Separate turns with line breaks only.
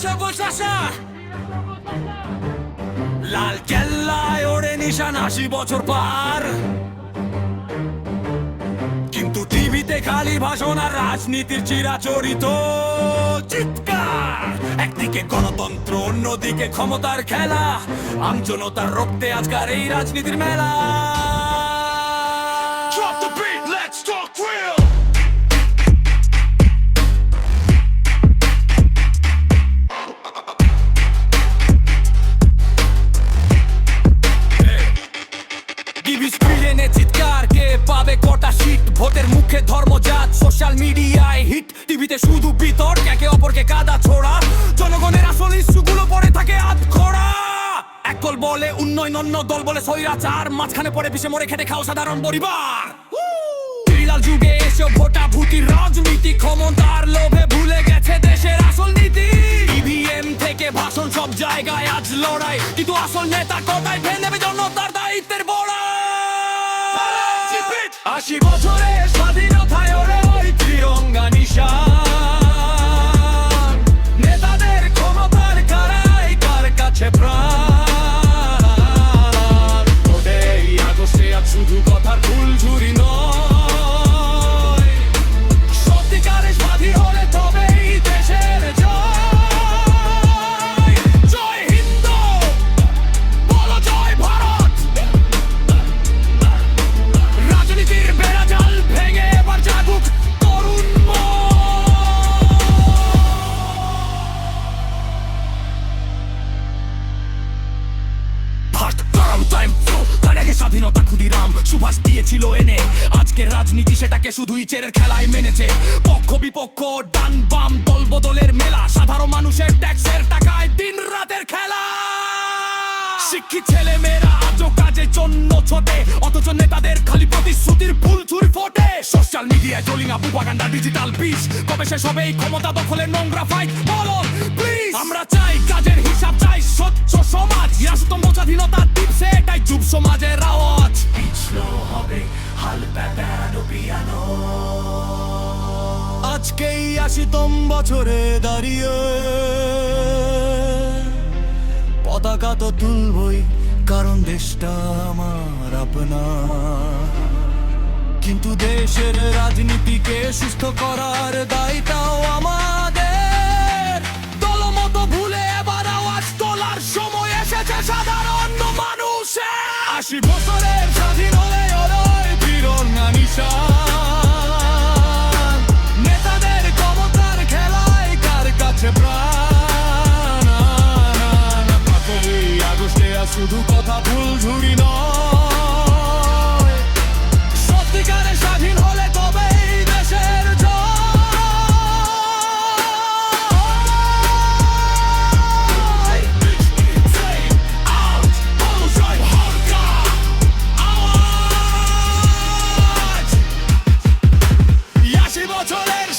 সবুজ আশা লাল কেল্লায় ওড়ে নিশান 80 বছর পার, কিন্তু টিভিতে খালি ভাষণ আর রাজনীতির চিরাচরিত চিৎকার। একদিকে গণতন্ত্র, অন্যদিকে ক্ষমতার খেলা, আমজনতার রক্তে আজকার এই রাজনীতির মেলা। Drop the beat, let's talk real. চিৎকার কে পাবে কটা শীত, ভোটের মুখে ধর্মজাত, সোশ্যাল মিডিয়ায় হিট, টিভিতে শুধু বিতর্ক, একে অপরকে কাদা ছোড়া, জনগণের আসল ইস্যুগুলো পড়ে থাকে আধখোড়া। এক দল বলে উন্নয়ন, অন্য দল বলে স্বৈরাচার, মাঝখানে পড়ে পিছে মরে খেটে খাও সাধারণ পরিবার। ডিজিটাল যুগে এসে ভোটাভুটির রাজনীতি, ক্ষমতার লোভে ভুলে গেছে দেশের আসল নীতি। ইভিএম থেকে ভাষণ, সব জায়গায় আজ লড়াই, কিন্তু আসল নেতা কোথায় ফেলে নেবে জনতার দায়িত্বের বড়াই। 80 বছরের স্বাধীনতায় ওরে ওই ত্রিরঙ্গা নিশান, নেতাদের ক্ষমতার কারাই কার কাছে প্রাণ। ওদের আগস্টে আজ শুধু কথার ফুলঝুরি নয়, সত্যিকারে স্বাধীন হলে তবেই দেশের জয়। জয় হিন্দ, বলো জয় ভারত। রাজনীতির বেড়াজাল ভেঙে এবার জাগুক তরুণ স্বাধীনতা ক্ষুদিরাম সুভাষ দিয়েছিল এনে, আজকের রাজনীতি সেটাকে শুধুই চেরের খেলায় মেনেছে। পক্ষ বিপক্ষ, ডান বাম, দল বদলের মেলা, সাধারণ মানুষের ট্যাক্সের টাকায় দিন রাতের খেলা। শিক্ষিত ছেলে মেয়েরা আজও কাজের জন্য ছোটে, অথচ নেতাদের খালি প্রতিশ্রুতির ফুলঝুরি ফোটে। সোশ্যাল মিডিয়ায় ট্রোলিং, প্রপাগান্ডা, ডিজিটাল বিষ, কবে শেষ হবে এই ক্ষমতা দখলের নোংরা ফাইট বলো প্লিজ। আমরা চাই কাজের হিসাব, চাই স্বচ্ছ সমাজ, রাষ্ট্রতন্ত্র স্বাধীনতার টিপসে এটাই যুব সমাজের আওয়াজ। পিছলো হবে হাল প্যাটানো পিয়ানো, আজকেই 80তম বছরে দাঁড়িয়ে পতাকা তো তুলবই, কারণ দেশটা আমার আপনা। কিন্তু দেশের রাজনীতিকে সুস্থ করার দায়িত্বও আমাদের। দলমত ভুলে এবার আওয়াজ তোলার সময় এসেছে সাধারণ মানুষের। 80 বছরের স্বাধীন হলে ওই ত্রিরঙ্গা নিশান, নেতাদের ক্ষমতার খেলায় কার কাছে প্রাণ। আগস্টে শুধু কথা ফুলঝুরি নয়, সত্যিকারে স্বাধীন হলে তবেই দেশের জয়। 80 বছরের